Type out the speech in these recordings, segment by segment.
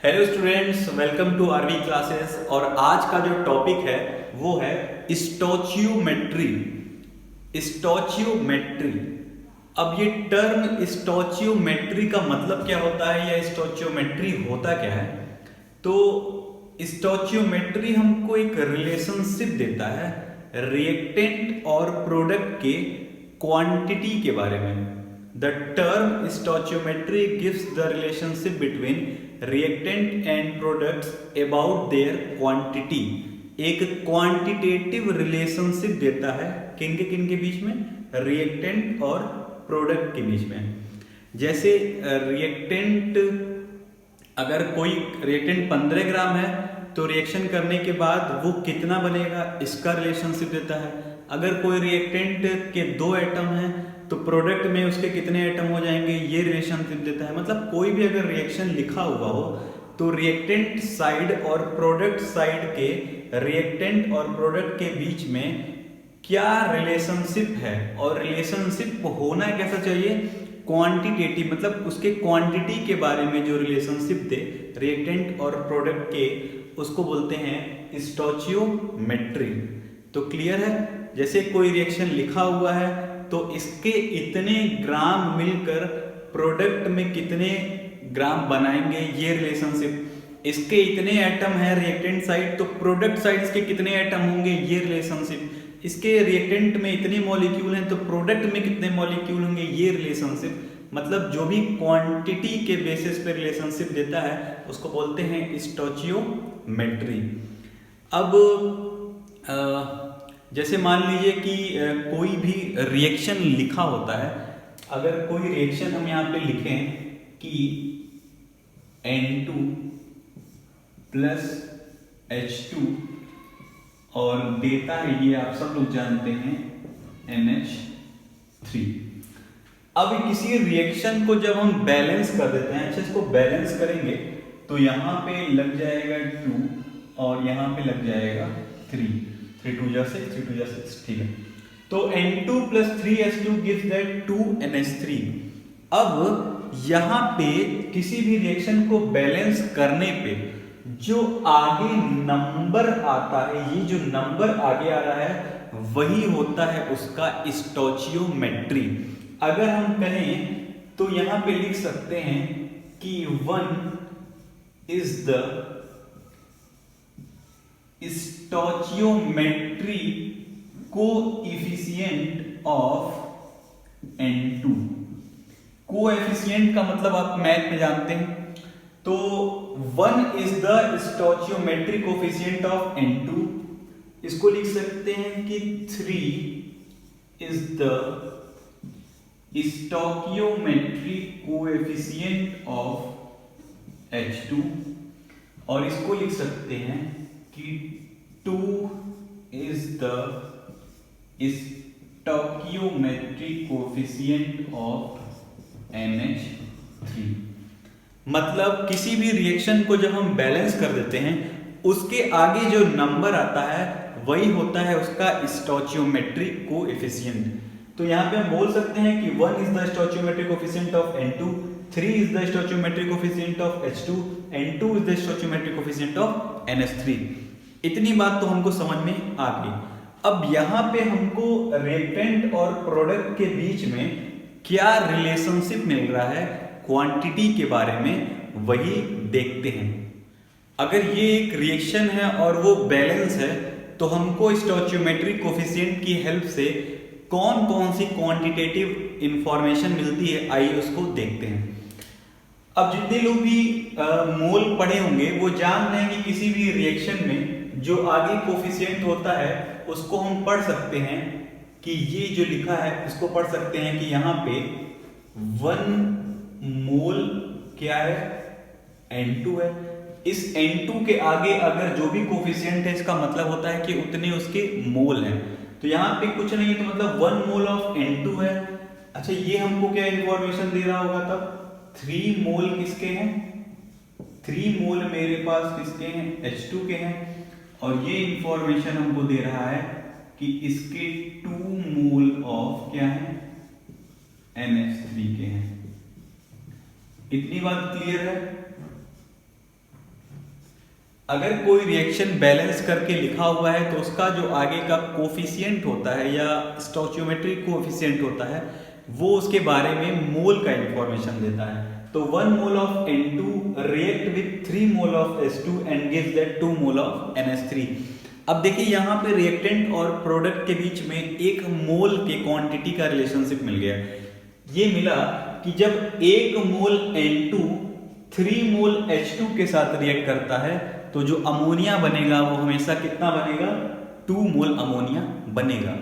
Hello students, welcome to RV classes. और आज का जो टॉपिक है वो है स्टोचियोमेट्री। स्टोचियोमेट्री, अब ये टर्म स्टोचियोमेट्री का मतलब क्या होता है या स्टोचियोमेट्री होता क्या है? तो स्टोचियोमेट्री हमको एक रिलेशनशिप देता है रिएक्टेंट और प्रोडक्ट के क्वांटिटी के बारे में। The term stoichiometry gives the relationship between reactant and products about their quantity. एक क्वांटिटेटिव रिलेशनशिप देता है किन के बीच में? रिएक्टेंट और प्रोडक्ट के बीच में। जैसे रिएक्टेंट, अगर कोई रिएक्टेंट 15 ग्राम है तो रिएक्शन करने के बाद वो कितना बनेगा इसका रिलेशनशिप देता है। अगर कोई रिएक्टेंट के 2 एटम हैं तो प्रोडक्ट में उसके कितने एटम हो जाएंगे ये रिलेशनशिप देता है। मतलब कोई भी अगर रिएक्शन लिखा हुआ हो तो रिएक्टेंट साइड और प्रोडक्ट साइड के रिएक्टेंट और प्रोडक्ट के बीच में क्या रिलेशनशिप है, और रिलेशनशिप होना कैसा चाहिए? क्वांटिटेटिव, मतलब उसके क्वांटिटी के बारे में जो रिलेशनशिप दे रिएक्टेंट और प्रोडक्ट के, उसको बोलते हैं स्टोचियोमेट्री। तो क्लियर है? जैसे कोई रिएक्शन लिखा हुआ है तो इसके इतने ग्राम मिलकर प्रोडक्ट में कितने ग्राम बनाएंगे ये रिलेशनशिप। इसके इतने एटम है रिएक्टेंट साइड तो प्रोडक्ट साइड इसके कितने एटम होंगे ये रिलेशनशिप। इसके रिएक्टेंट में इतने मॉलिक्यूल हैं तो प्रोडक्ट में कितने मॉलिक्यूल होंगे ये रिलेशनशिप। मतलब जो भी क्वांटिटी के बेसिस पे रिलेशनशिप देता है उसको बोलते हैं स्टोचियोमेट्री। अब जैसे मान लीजिए कि कोई भी रिएक्शन लिखा होता है। अगर कोई रिएक्शन हम यहाँ पे लिखें कि N2 प्लस H2 और देता है, ये आप सब लोग जानते हैं, NH3। अब किसी रिएक्शन को जब हम बैलेंस कर देते हैं, अच्छा इसको बैलेंस करेंगे तो यहाँ पे लग जाएगा 2 और यहाँ पे लग जाएगा 3। 3 2 जा 6, 3 2 जा 6, ठीक है। तो N2 plus 3H2 gives that 2NH3। अब यहाँ पे किसी भी रिएक्शन को बैलेंस करने पे जो आगे नंबर आता है, ये जो नंबर आगे आ रहा है वही होता है उसका स्टोचियोमेट्री। अगर हम कहें तो यहां पे लिख सकते हैं कि 1 is the stoichiometry coefficient of N2। Coefficient का मतलब आप मैथ में जानते हैं, तो 1 is the stoichiometry coefficient of N2। इसको लिख सकते हैं कि 3 is the stoichiometry coefficient of H2, और इसको लिख सकते हैं कि 2 is the stoichiometry coefficient of NH3। मतलब किसी भी रिएक्शन को जब हम बैलेंस कर देते हैं उसके आगे जो नंबर आता है वही होता है उसका स्टोचियोमेट्री कोएफिशिएंट। तो यहाँ पे हम बोल सकते हैं कि 1 is the stoichiometry coefficient of N2, 3 is the stoichiometry coefficient of H2 and 2 is the stoichiometry coefficient of NH3। इतनी बात तो हमको समझ में आ गई। अब यहाँ पे हमको रिएक्टेंट और प्रोडक्ट के बीच में क्या रिलेशनशिप मिल रहा है क्वांटिटी के बारे में वही देखते हैं। अगर ये एक रिएक्शन है और वो बैलेंस है तो हमको स्टोचियोमेट्री कोएफिशिएंट की हेल्प से कौन कौन सी क्वांटिटेटिव इंफॉर्मेशन मिलती है, आइए उसको देखते हैं। अब जितने लोग भी मोल पढ़े होंगे वो जान रहे हैं कि किसी भी रिएक्शन में जो आगे कोएफिशिएंट होता है उसको हम पढ़ सकते हैं कि ये जो लिखा है इसको पढ़ सकते हैं कि यहाँ पे 1 मोल क्या है? N2 है। इस N2 के आगे अगर जो भी कोएफिशिएंट है इसका मतलब होता है कि उतने उसके मोल हैं। तो यहाँ पे कुछ नहीं है तो मतलब 1 मोल ऑफ N2 है। अच्छा ये हमको क्या इंफॉर्मेशन दे रहा होगा तब? 3 मोल किसके हैं? 3 मोल मेरे पास किसके हैं? H2 के हैं। और ये इंफॉर्मेशन हमको दे रहा है कि इसके 2 मोल ऑफ क्या है? NH3 के हैं। इतनी बात क्लियर है? अगर कोई रिएक्शन बैलेंस करके लिखा हुआ है तो उसका जो आगे का कोफिशिएंट होता है या स्टोइचियोमेट्रिक कोफिशिएंट होता है वो उसके बारे में मोल का इंफॉर्मेशन देता है। तो 1 mole of N2 react with 3 mole of H2 and gives that 2 mole of NH3। अब देखिए यहाँ पे रिएक्टेंट और प्रोडक्ट के बीच में एक मोल के क्वांटिटी का रिलेशनशिप मिल गया। ये मिला कि जब 1 मोल N2 3 मोल H2 के साथ रिएक्ट करता है तो जो अमोनिया बनेगा वो हमेशा कितना बनेगा, 2 मोल अमोनिया बनेगा।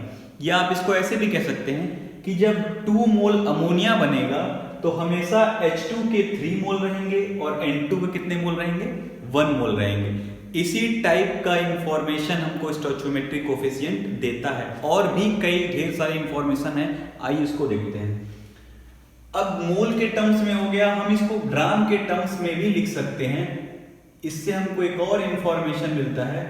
या आप इसको ऐसे भी कह सकते हैं कि जब 2 मोल अमोनिया बनेगा तो हमेशा H2 के 3 मोल रहेंगे और N2 के कितने मोल रहेंगे, 1 मोल रहेंगे। इसी टाइप का इंफॉर्मेशन हमको स्टोइचियोमेट्रिक कोफिशिएंट देता है। और भी कई ढेर सारी इंफॉर्मेशन है, आइए इसको देखते हैं। अब मोल के टर्म्स में हो गया, हम इसको ग्राम के टर्म्स में भी लिख सकते हैं। इससे हमको एक और इंफॉर्मेशन मिलता है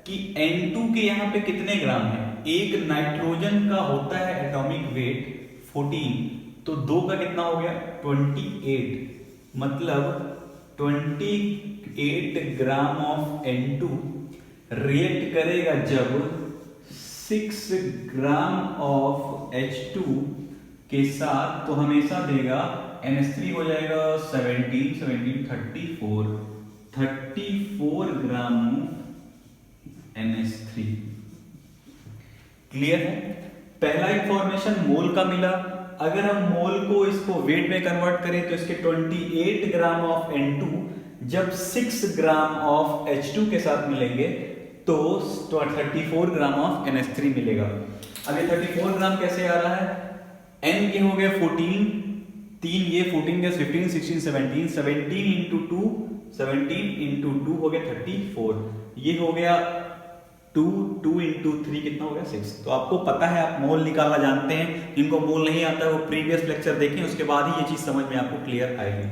कि N2 के यहाँ पे कितने ग्राम है। एक नाइट्रोजन का होता है एटॉमिक वेट 14, तो 2 का कितना हो गया 28, मतलब 28 ग्राम ऑफ N2 रिएक्ट करेगा जब 6 ग्राम ऑफ H2 के साथ, तो हमेशा देगा NH3 हो जाएगा 34 ग्राम NH3। क्लियर है? पहला इंफॉर्मेशन मोल का मिला। अगर हम मोल को इसको वेट में कन्वर्ट करें तो इसके 28 ग्राम ऑफ N2 जब 6 ग्राम ऑफ H2 के साथ मिलेंगे तो 34 ग्राम ऑफ NH3 मिलेगा। अब ये 34 ग्राम कैसे आ रहा है, N के हो गए 14, 3 ये 14 के 15 16 17, 17 इंटू 2 17 इंटू 2 हो गया 34, ये हो गया 2 इंटू 3 कितना हो गया 6। तो आपको पता है, आप मोल निकालना जानते हैं। जिनको मोल नहीं आता है वो प्रीवियस लेक्चर देखें, उसके बाद ही ये चीज समझ में आपको क्लियर आएगी।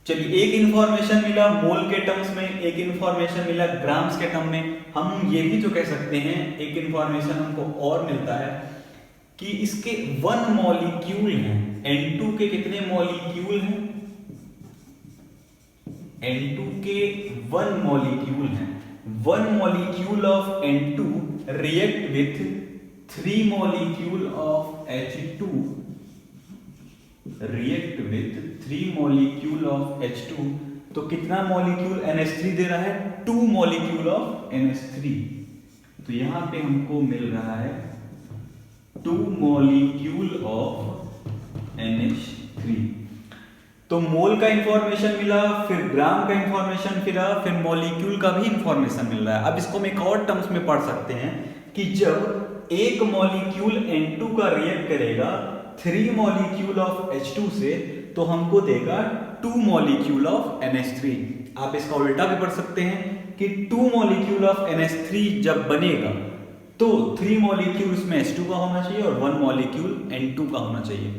चलिए, एक इंफॉर्मेशन मिला मोल के टर्म्स में, एक इंफॉर्मेशन मिला ग्राम्स के टर्म में। हम ये भी तो कह सकते हैं, एक इंफॉर्मेशन हमको और मिलता है कि इसके 1 मॉलिक्यूल हैं। N2 के कितने मॉलिक्यूल हैं, N2 के 1 मॉलिक्यूल हैं। 1 molecule of N2 react with 3 molecule of H2 react with 3 molecule of H2, तो कितना मॉलिक्यूल NH3 दे रहा है, 2 molecule of NH3। तो यहां पे हमको मिल रहा है 2 molecule of NH3। तो मोल का इंफॉर्मेशन मिला, फिर ग्राम का इंफॉर्मेशन फिर मॉलिक्यूल का भी इंफॉर्मेशन मिल रहा है। अब इसको हम एक और टर्म्स में पढ़ सकते हैं कि जब एक मॉलिक्यूल N2 का रिएक्ट करेगा 3 मॉलिक्यूल ऑफ H2 से, तो हमको देगा 2 मॉलिक्यूल ऑफ NH3। आप इसका उल्टा भी पढ़ सकते हैं कि 2 मॉलिक्यूल ऑफ NH3 जब बनेगा तो 3 मॉलिक्यूल इसमें H2 का होना चाहिए और 1 मॉलिक्यूल N2 का होना चाहिए।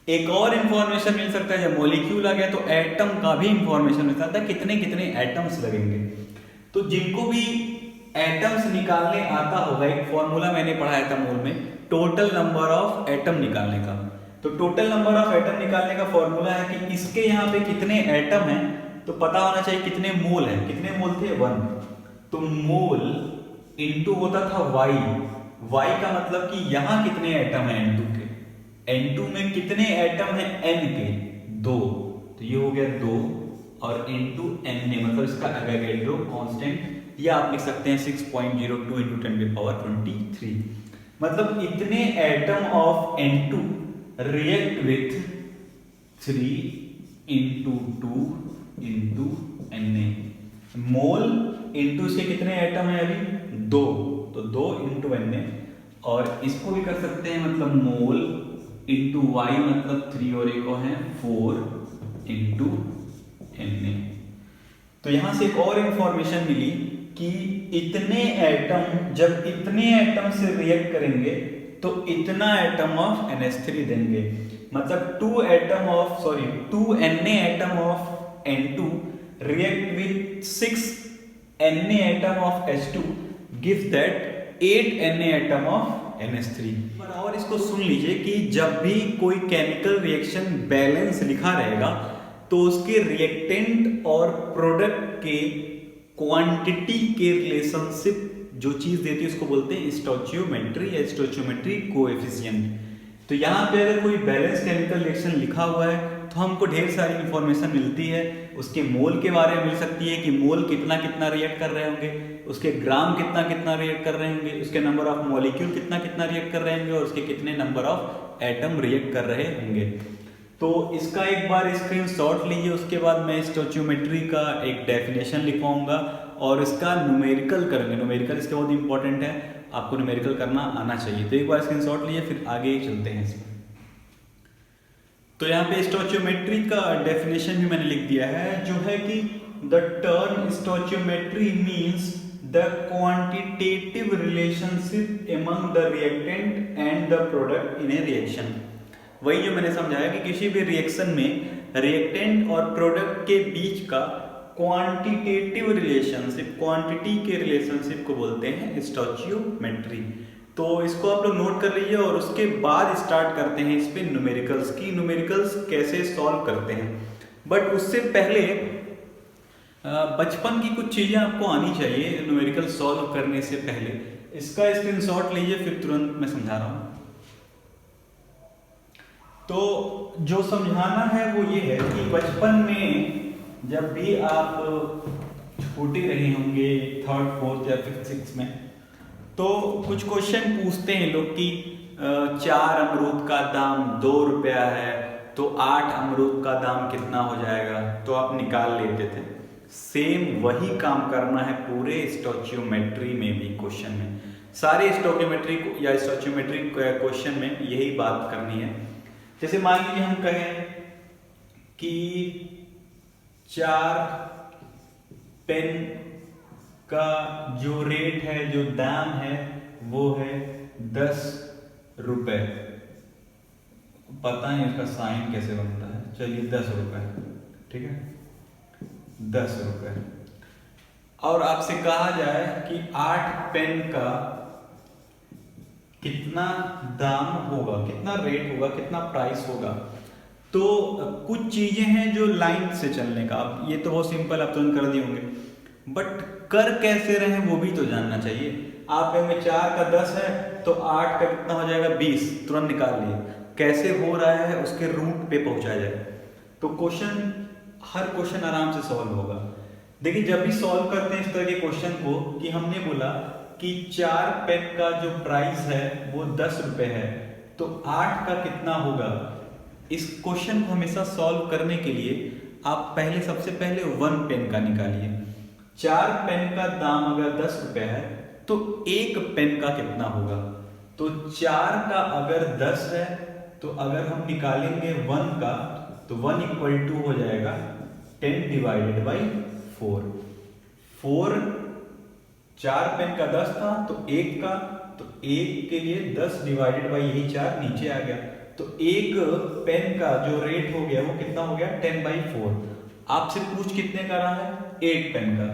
एक और इंफॉर्मेशन मिल सकता है, जब मॉलिक्यूल आ गया तो एटम का भी इंफॉर्मेशन मिल सकता है, कितने कितने एटम्स लगेंगे। तो जिनको भी एटम्स निकालने आता होगा, एक फॉर्मूला मैंने पढ़ाया था मोल में, टोटल नंबर ऑफ एटम निकालने का। तो टोटल नंबर ऑफ एटम निकालने का फॉर्मूला है कि इसके यहाँ पे कितने एटम हैं, तो पता होना चाहिए कितने मोल हैं। कितने मोल थे, 1। तो मोल इनटू होता था y का मतलब कि यहाँ कितने एटम है N2 के। N2 में कितने एटम हैं N के, 2, तो ये हो गया 2 और इनटू Na मतलब इसका एवोगैड्रो कांस्टेंट, या आप लिख सकते हैं 6.02 इंटू 10⁻23। मतलब इतने atom of N2 react with 3 into 2 into Na। Mole into इसके कितने एटम है अभी, 2, तो 2 इंटू Na। और इसको भी कर सकते हैं, मतलब मोल इंटू y मतलब 3 और एक और है 4 इंटू Na। तो यहां से एक और इंफॉर्मेशन मिली कि इतने एटम जब इतने एटम से रिएक्ट करेंगे तो इतना एटम ऑफ NH3 देंगे। मतलब 2 Na atom of N2 react with 6 Na atom of H2 gives that 8 Na atom of NH3। और इसको सुन लीजिए कि जब भी कोई केमिकल रिएक्शन बैलेंस लिखा रहेगा तो उसके रिएक्टेंट और प्रोडक्ट के क्वांटिटी के रिलेशनशिप जो चीज देती है उसको बोलते हैं स्टोइचियोमेट्री या स्टोइचियोमेट्री कोएफिशिएंट। तो यहाँ पे अगर कोई बैलेंस केमिकल रिएक्शन लिखा हुआ है तो हमको ढेर सारी इंफॉर्मेशन मिलती है। उसके मोल के बारे में मिल सकती है कि मोल कितना कितना रिएक्ट कर रहे होंगे, उसके ग्राम कितना कितना रिएक्ट कर रहे होंगे, उसके नंबर ऑफ मॉलिक्यूल कितना कितना रिएक्ट कर रहे होंगे और उसके कितने नंबर ऑफ एटम रिएक्ट कर रहे होंगे। तो इसका एक बार स्क्रीनशॉट लीजिए, उसके बाद मैं स्टोइचियोमेट्री का एक डेफिनेशन लिखवाऊंगा और इसका न्यूमेरिकल करेंगे। न्यूमेरिकल इसके बहुत इंपॉर्टेंट है, आपको न्यूमेरिकल करना आना चाहिए। तो एक बार स्क्रीनशॉट लीजिए, फिर आगे चलते हैं इसमें। तो यहाँ पे स्टोइचियोमेट्री का डेफिनेशन भी मैंने लिख दिया है, जो है कि the term stoichiometry means the quantitative relationship among the reactant and the product in A reaction. वही जो मैंने समझाया कि किसी भी रिएक्शन में रिएक्टेंट और प्रोडक्ट के बीच का क्वांटिटेटिव रिलेशनशिप, क्वांटिटी के रिलेशनशिप को बोलते हैं स्टोइचियोमेट्री। तो इसको आप लोग नोट कर लीजिए और उसके बाद स्टार्ट करते हैं इस पे न्यूमेरिकल्स की, न्यूमेरिकल्स कैसे सॉल्व करते हैं। बट उससे पहले बचपन की कुछ चीजें आपको आनी चाहिए न्यूमेरिकल सॉल्व करने से पहले। इसका स्क्रीनशॉट लीजिए, फिर तुरंत मैं समझा रहा हूं। तो जो समझाना है वो ये है कि बचपन में जब भी आप छोटे रहे होंगे, थर्ड फोर्थ या फिफ्थ सिक्स में, तो कुछ क्वेश्चन पूछते हैं लोग कि 4 अमरूद का दाम 2 रुपया है तो 8 अमरूद का दाम कितना हो जाएगा, तो आप निकाल लेते थे। सेम वही काम करना है पूरे स्टोइचियोमेट्री में भी। क्वेश्चन में सारे स्टोइचियोमेट्री या स्टोइचियोमेट्री क्वेश्चन में यही बात करनी है। जैसे मान लीजिए हम कहें कि 4 पेन का जो रेट है, जो दाम है, वो है 10 रुपए। पता नहीं उसका साइन कैसे बनता है, चलिए 10 रुपए, ठीक है, 10 रुपए। और आपसे कहा जाए कि 8 पेन का कितना दाम होगा, कितना रेट होगा, कितना प्राइस होगा। तो कुछ चीजें हैं जो लाइन से चलने का, अब ये तो बहुत सिंपल आप तुरंत कर दिए होंगे, बट कर कैसे रहे वो भी तो जानना चाहिए। आप में 4 का 10 है तो 8 का कितना हो जाएगा 20, तुरंत निकाल लिए। कैसे हो रहा है उसके रूट पे पहुंचाया जाए। तो क्वेश्चन, हर क्वेश्चन आराम से सॉल्व होगा। देखिए जब भी सॉल्व करते हैं इस तरह के क्वेश्चन को, कि हमने बोला कि 4 पेन का जो प्राइस है वो 10 रुपए है, तो 8 का कितना होगा। इस क्वेश्चन को हमेशा सॉल्व करने के लिए आप पहले, सबसे पहले 1 पेन का निकालिए। 4 पेन का दाम अगर 10 रुपए है तो 1 पेन का कितना होगा। तो 4 का अगर 10 है तो अगर हम निकालेंगे 1 का, तो 1 इक्वल टू हो जाएगा 10 डिवाइडेड बाई 4। 4 पेन का 10 था तो 1 का, तो 1 के लिए 10 डिवाइडेड बाई यही 4 नीचे आ गया। तो 1 पेन का जो रेट हो गया वो कितना हो गया 10/4। आपसे पूछ कितने का रहा है 8 पेन का,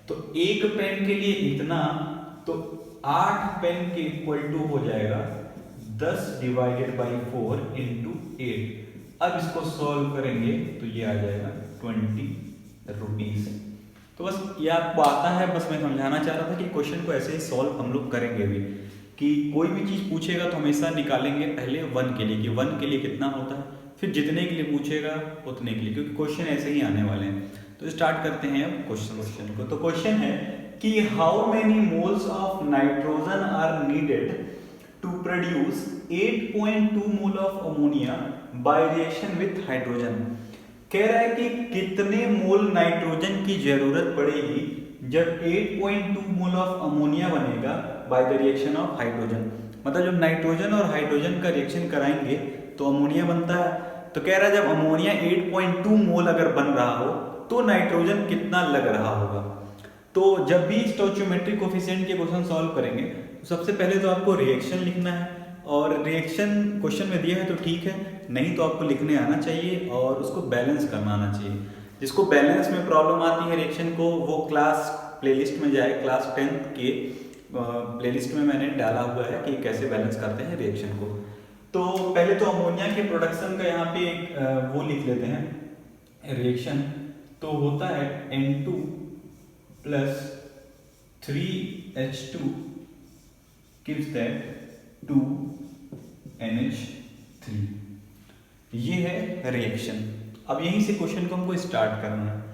तो 1 पेन के लिए इतना, तो 8 पेन के इक्वल टू हो जाएगा 10 डिवाइडेड बाई 4 इंटू 8। अब इसको सॉल्व करेंगे तो ये आ जाएगा 20 रुपीज। तो बस ये आपको आता है, बस मैं समझाना चाह रहा था कि क्वेश्चन को ऐसे ही सॉल्व हम लोग करेंगे भी, कि कोई भी चीज पूछेगा तो हमेशा निकालेंगे पहले 1 के लिए कि 1 के लिए कितना होता है, फिर जितने के लिए पूछेगा उतने के लिए, क्योंकि क्वेश्चन ऐसे ही आने वाले हैं। तो स्टार्ट करते हैं अब क्वेश्चन को। तो क्वेश्चन है कि how many moles of nitrogen are needed to produce 8.2 mole of ammonia by reaction with hydrogen. कह रहा है कि कितने मोल नाइट्रोजन की जरूरत पड़ेगी जब 8.2 मोल ऑफ अमोनिया बनेगा by the reaction of hydrogen. मतलब जब नाइट्रोजन और हाइड्रोजन का रिएक्शन कराएंगे तो अमोनिया बनता है। तो कह रहा है जब अमोनिया 8.2 मोल अगर बन रहा हो तो नाइट्रोजन कितना लग रहा होगा। तो जब भी स्टोइचियोमेट्री कोफिशिएंट के क्वेश्चन सॉल्व करेंगे तो सबसे पहले तो आपको रिएक्शन लिखना है, और रिएक्शन क्वेश्चन में दिया है तो ठीक है, नहीं तो आपको लिखने आना चाहिए और उसको बैलेंस करना आना चाहिए। जिसको बैलेंस में प्रॉब्लम आती है रिएक्शन को, वो क्लास प्लेलिस्ट में जाए, क्लास 10 के प्लेलिस्ट में मैंने डाला हुआ है कि कैसे बैलेंस करते हैं रिएक्शन को। तो पहले तो अमोनिया के प्रोडक्शन का यहाँ पे वो लिख लेते हैं रिएक्शन। तो होता है N2 plus 3H2 gives that 2NH3। ये है रिएक्शन। अब यहीं से क्वेश्चन को हमको स्टार्ट करना है।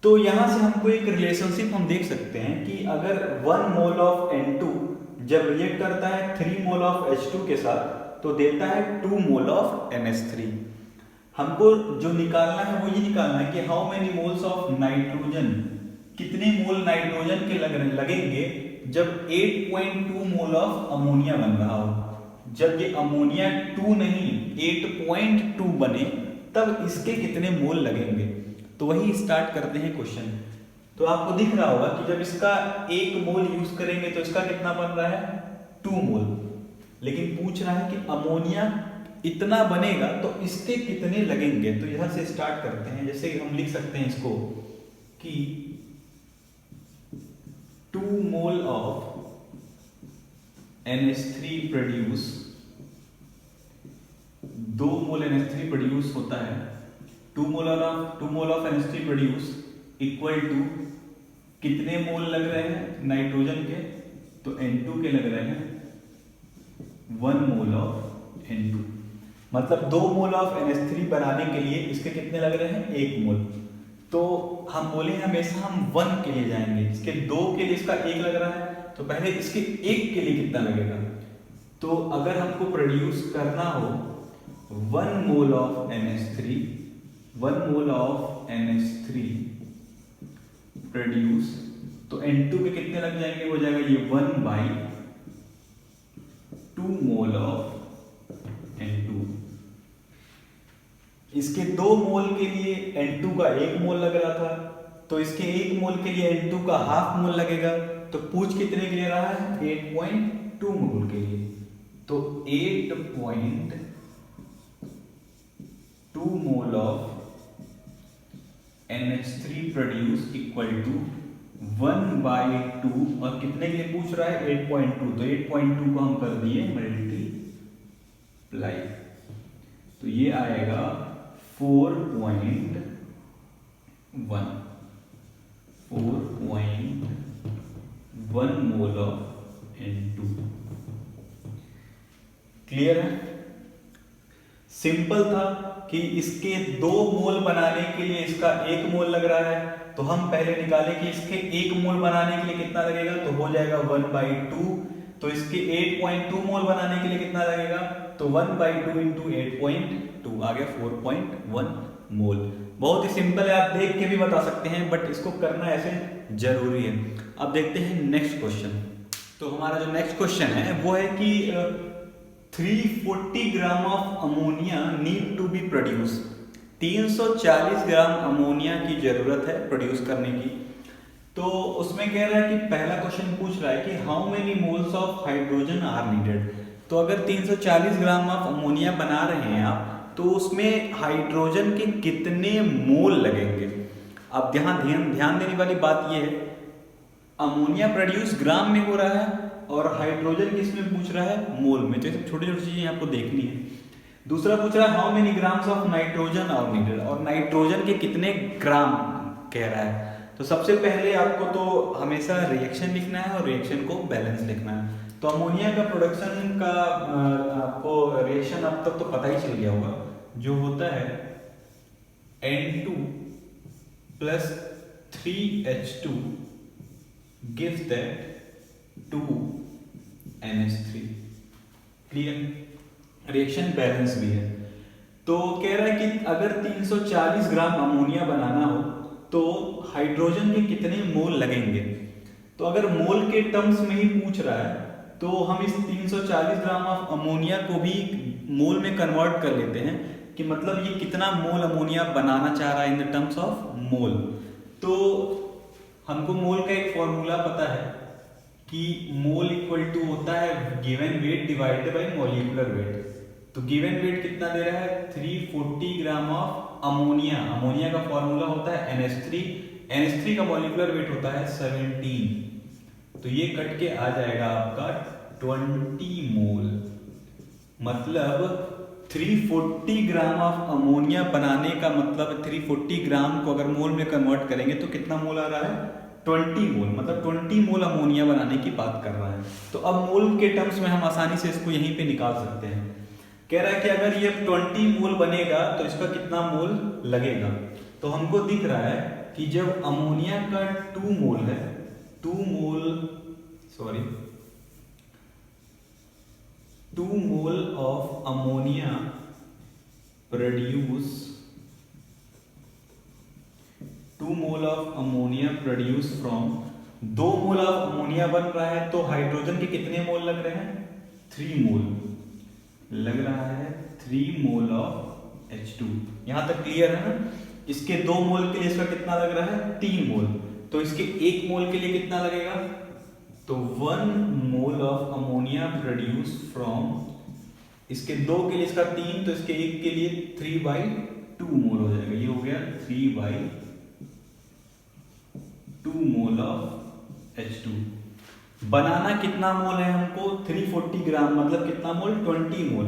तो यहां से हमको एक रिलेशनशिप हम देख सकते हैं कि अगर 1 मोल ऑफ N2 जब रिएक्ट करता है 3 मोल ऑफ H2 के साथ तो देता है 2 मोल ऑफ NH3। हमको जो निकालना है वो ये निकालना है कि how many moles of nitrogen, कितने मोल नाइट्रोजन के लगेंगे जब 8.2 मोल ऑफ अमोनिया बन रहा हो। जब ये अमोनिया 2 नहीं 8.2 बने तब इसके कितने मोल लगेंगे। तो वही स्टार्ट करते हैं क्वेश्चन। तो आपको दिख रहा होगा कि जब इसका 1 मोल यूज करेंगे तो इसका कितना बन रहा है 2 मोल, लेकिन पूछ रहा है कि अमोनिया इतना बनेगा तो इसके कितने लगेंगे। तो यहां से स्टार्ट करते हैं। जैसे हम लिख सकते हैं इसको कि 2 mole of NH3 produce, 2 mole NH3 produce होता है। 2 mole of NH3 produce equal to कितने मोल लग रहे हैं नाइट्रोजन के, तो N2 के लग रहे हैं 1 मोल ऑफ N2। मतलब 2 मोल ऑफ NH3 बनाने के लिए इसके कितने लग रहे हैं 1 मोल। तो हम बोले हमेशा हम 1 के लिए जाएंगे। इसके 2 के लिए इसका 1 लग रहा है तो पहले इसके 1 के लिए कितना लगेगा। तो अगर हमको प्रोड्यूस करना हो 1 मोल of NH3, 1 mole of NH3 produce, तो N2 के कितने लग जाएंगे, हो जाएगा ये 1/2 मोल ऑफ N2। इसके 2 मोल के लिए N2 का 1 मोल लग रहा था तो इसके 1 मोल के लिए N2 का हाफ मोल लगेगा। तो पूछ कितने के लिए रहा है 8.2 मोल के लिए। तो 8.2 mole of NH3 produce equal to 1/2 और कितने के लिए पूछ रहा है 8.2। तो 8.2 को हम कर दिए मल्टीप्लाई, तो ये आएगा 4.1 मोल ऑफ N2। क्लियर है। सिंपल था कि इसके 2 मोल बनाने के लिए इसका 1 मोल लग रहा है तो हम पहले निकालें कि इसके 1 मोल बनाने के लिए कितना लगेगा, तो हो जाएगा 1/2। तो इसके 8.2 मोल बनाने के लिए कितना लगेगा, तो 1/2 इंटू 8.2 आ गया 4.1 मोल। बहुत ही सिंपल है, आप देख के भी बता सकते हैं बट इसको करना ऐसे जरूरी है। अब देखते हैं नेक्स्ट क्वेश्चन। तो हमारा जो नेक्स्ट क्वेश्चन है वो है कि 340 gram of ammonia need to be produce. 340 gram ammonia की जरूरत है प्रोड्यूस करने की। तो उसमें कह रहा है कि पहला क्वेश्चन पूछ रहा है कि how many moles of hydrogen are needed. तो अगर 340 ग्राम ऑफ अमोनिया बना रहे हैं आप तो उसमें हाइड्रोजन के कितने मोल लगेंगे। अब ध्यान देने वाली बात यह है अमोनिया प्रोड्यूस ग्राम में हो रहा है और हाइड्रोजन किस में पूछ रहा है मोल में। तो ये सब छोटी छोटी चीजें आपको देखनी है। दूसरा पूछ रहा है how many grams of nitrogen are needed, और नाइट्रोजन के कितने ग्राम कह रहा है। तो सबसे पहले आपको तो हमेशा रिएक्शन लिखना है और रिएक्शन को बैलेंस लिखना है। तो अमोनिया का प्रोडक्शन का आपको रिएक्शन अब तक तो पता ही चल गया होगा, जो होता है N2 plus 3H2 gives that 2NH3। Clear. Reaction balance भी है। तो कह रहा है कि अगर 340 ग्राम अमोनिया बनाना हो तो हाइड्रोजन के कितने मोल लगेंगे। तो अगर मोल के टर्म्स में ही पूछ रहा है तो हम इस 340 ग्राम ऑफ अमोनिया को भी मोल में कन्वर्ट कर लेते हैं कि मतलब ये कितना मोल अमोनिया बनाना चाह रहा है in the terms of mole. तो हमको मोल का एक फॉर्मूला पता है कि मोल इक्वल टू होता है given weight divided by molecular weight. तो गिवन वेट कितना दे रहा है 340 ग्राम ऑफ अमोनिया। अमोनिया का फॉर्मूला होता है NH3 का मॉलिक्यूलर वेट होता है 17। तो ये कट के आ जाएगा आपका 20 मोल। मतलब 340 ग्राम ऑफ अमोनिया बनाने का मतलब 340 ग्राम को अगर मोल में कन्वर्ट करेंगे तो कितना मोल आ रहा है 20 मोल, मतलब 20 मोल अमोनिया बनाने की बात कर रहा है। तो अब मोल के टर्म्स में हम आसानी से इसको यहीं पे निकाल सकते हैं। कह रहा है कि अगर ये 20 मोल बनेगा तो इसका कितना मोल लगेगा। तो हमको दिख रहा है कि जब अमोनिया का 2 मोल है, 2 mole of ammonia produce 2 mole of ammonia produce from 2 mole of ammonia बन रहा है, तो हाइड्रोजन के कितने मोल लग रहे हैं? 3 मोल लग रहा है, 3 मोल ऑफ H2। यहां तक क्लियर है ना? इसके 2 मोल के लिए इसका कितना लग रहा है? 3 मोल। तो इसके 1 मोल के लिए कितना लगेगा? तो 1 मोल ऑफ अमोनिया प्रोड्यूस फ्रॉम, इसके 2 के लिए इसका 3, तो इसके 1 के लिए 3/2 मोल हो जाएगा। ये हो गया 3/2 मोल ऑफ H2। बनाना कितना मोल है हमको? 340 ग्राम, मतलब कितना मोल? 20 मोल।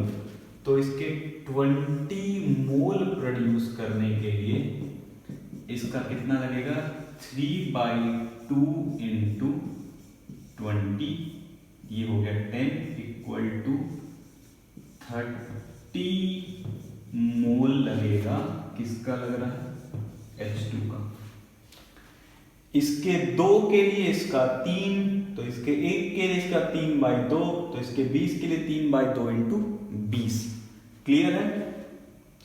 तो इसके 20 मोल प्रोड्यूस करने के लिए इसका कितना लगेगा? 3/2 इंटू 20, ये हो गया 10 इक्वल टू 30 मोल लगेगा। किसका लग रहा है? H2 का। इसके 2 के लिए इसका 3, तो इसके 1 के लिए इसका 3/2, तो इसके 20 के लिए 3/2 इंटू 20। क्लियर है?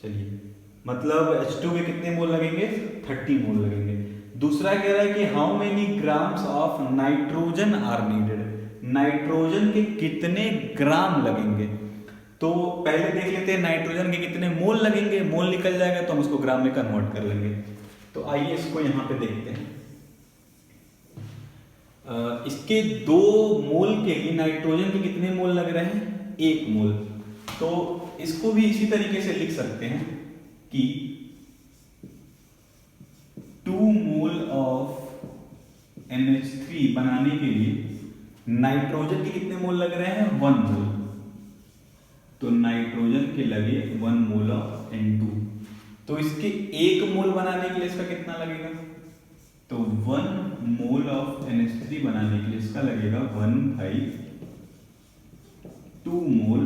चलिए, मतलब H2 के कितने मोल लगेंगे? 30 मोल लगेंगे। दूसरा कह रहा है कि how many grams of nitrogen are needed, nitrogen के कितने ग्राम लगेंगे। तो पहले देख लेते हैं नाइट्रोजन के कितने मोल लगेंगे। मोल निकल जाएगा तो हम उसको ग्राम में कन्वर्ट कर लेंगे। तो आइए इसको यहां पे देखते हैं। इसके 2 मोल के लिए नाइट्रोजन के कितने मोल लग रहे हैं? 1 मोल। तो इसको भी इसी तरीके से लिख सकते हैं कि 2 मोल ऑफ NH3 बनाने के लिए नाइट्रोजन के कितने मोल लग रहे हैं? 1 मोल। तो नाइट्रोजन के लगे 1 मोल ऑफ N2। तो इसके 1 मोल बनाने के लिए इसका कितना लगेगा? तो 1 मोल ऑफ NH3 बनाने के लिए इसका लगेगा 1/2 मोल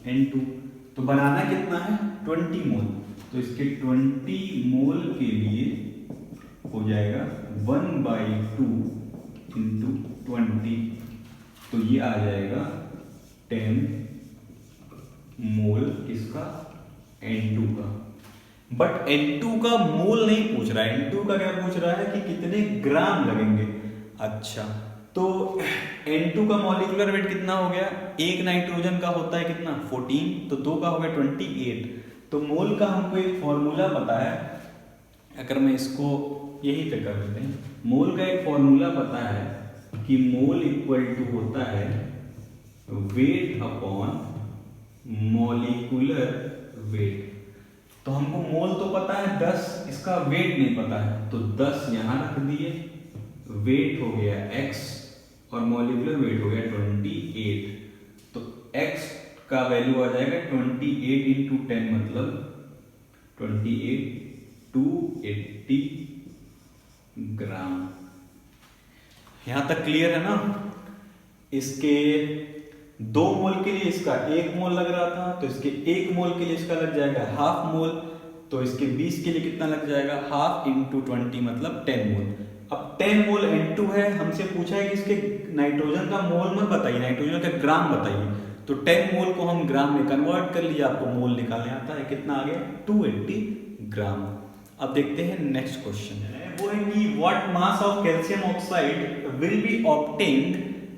N2। तो बनाना कितना है? 20 मोल। तो इसके 20 मोल के लिए हो जाएगा 1/2 इंटू 20, तो ये आ जाएगा 10 मोल किसका? N2 का। बट N2 का मोल नहीं पूछ रहा है। N2 का क्या पूछ रहा है कि कितने ग्राम लगेंगे। अच्छा, तो N2 का मॉलिक्यूलर वेट कितना हो गया? एक नाइट्रोजन का होता है कितना? 14, तो 2 का हो गया 28। तो मोल का हमको एक फॉर्मूला पता है। अगर मैं इसको यहीं पे कर देते हैं, मोल का एक फॉर्मूला पता है कि मोल इक्वल टू होता है वेट अपॉन मॉलिक्यूलर वेट। तो हमको मोल तो पता है 10, इसका वेट नहीं पता है, तो 10 यहां रख दिए, वेट हो गया x और मॉलिक्यूलर वेट हो गया 28। तो x का वैल्यू आ जाएगा 28 इंटू 10, मतलब 28, 280 ग्राम। यहां तक क्लियर है ना? इसके 2 मोल के लिए इसका 1 मोल लग रहा था, तो इसके 1 मोल के लिए इसका लग जाएगा ½ मोल। तो इसके 20 के लिए कितना लग जाएगा? ½ इंटू 20, मतलब 10 मोल। अब 10 मोल N2 है, हमसे पूछा है कि इसके नाइट्रोजन का मोल मत बताइए, नाइट्रोजन का ग्राम बताइए। तो 10 मोल को हम ग्राम में कन्वर्ट कर लिया, आपको मोल निकालने आता है। कितना आ गया? 280 ग्राम। अब देखते हैं नेक्स्ट क्वेश्चन है, वो है कि what mass of calcium oxide will be obtained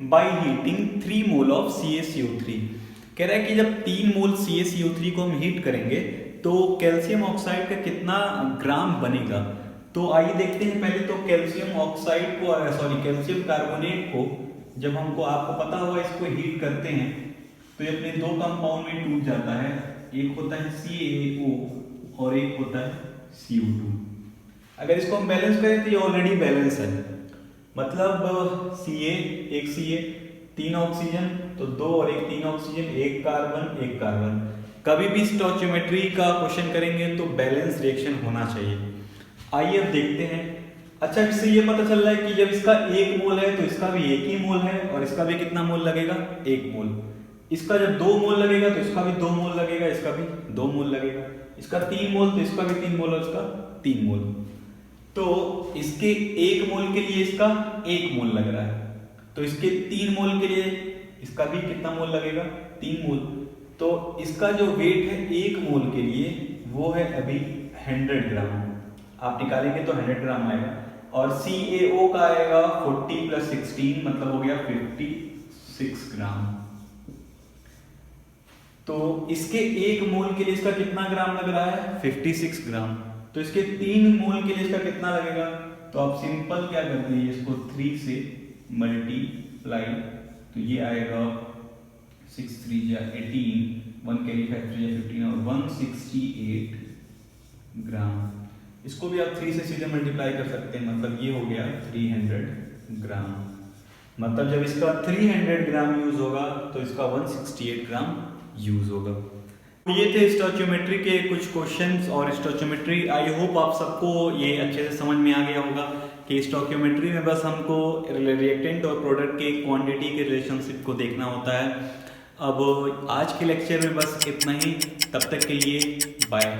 by heating 3 mole of CaCO3। कह रहा है कि जब 3 मोल CaCO3 को हम हीट करेंगे तो कैल्शियम ऑक्साइड का कितना ग्राम बनेगा। तो आइए देखते हैं। पहले तो कैल्शियम ऑक्साइड को, कैल्शियम कार्बोनेट को जब हमको, आपको पता होगा, इसको हीट करते हैं तो ये अपने 2 कंपाउंड में टूट जाता है। एक होता है CaO और एक होता है CO2। अगर इसको हम बैलेंस करें तो ये ऑलरेडी बैलेंस है, मतलब Ca, एक Ca, 3 ऑक्सीजन, तो 2 और 1 3 ऑक्सीजन, 1 कार्बन 1 कार्बन। कभी भी स्टोइचियोमेट्री का क्वेश्चन करेंगे तो बैलेंस रिएक्शन होना चाहिए। आइए अब देखते हैं अच्छा, इससे ये पता चल रहा है कि जब इसका 1 मोल है तो इसका भी 1 ही मोल है, और इसका भी कितना मोल लगेगा, 1 मोल। इसका जब 2 मोल लगेगा तो इसका भी 2 मोल लगेगा, इसका भी 2 मोल लगेगा। इसका 3 मोल तो इसका भी 3 मोल, और इसका 3 मोल। तो इसके 1 मोल के लिए इसका 1 मोल लग रहा है, तो इसके 3 मोल के लिए इसका भी कितना मोल लगेगा, 3 मोल। तो इसका जो वेट है 1 मोल के लिए वो है अभी 100 ग्राम। आप निकालेंगे तो 100 ग्राम आएगा। और CaO का आएगा 40 + 16, मतलब हो गया 56 ग्राम। तो इसके 1 मोल के लिए इसका कितना ग्राम लग रहा है, 56 ग्राम। तो इसके 3 मोल के लिए इसका कितना लगेगा, तो आप सिंपल क्या कर दीजिए, इसको 3 से मल्टीप्लाई, तो ये आएगा 6 3 या 18, 1 कैरी फैक्टर या 15, और 168 ग्राम। इसको भी आप 3 से सीधे मल्टीप्लाई कर सकते हैं, मतलब ये हो गया 300 ग्राम। मतलब जब इसका 300 ग्राम यूज होगा तो इसका 168 ग्राम यूज होगा। ये थे स्टोइचियोमेट्री के कुछ क्वेश्चंस। और स्टोइचियोमेट्री, आई होप आप सबको ये अच्छे से समझ में आ गया होगा कि स्टोइचियोमेट्री में बस हमको रिएक्टेंट और प्रोडक्ट के क्वांटिटी के रिलेशनशिप को देखना होता है। अब आज के लेक्चर में बस इतना ही, तब तक के लिए बाय।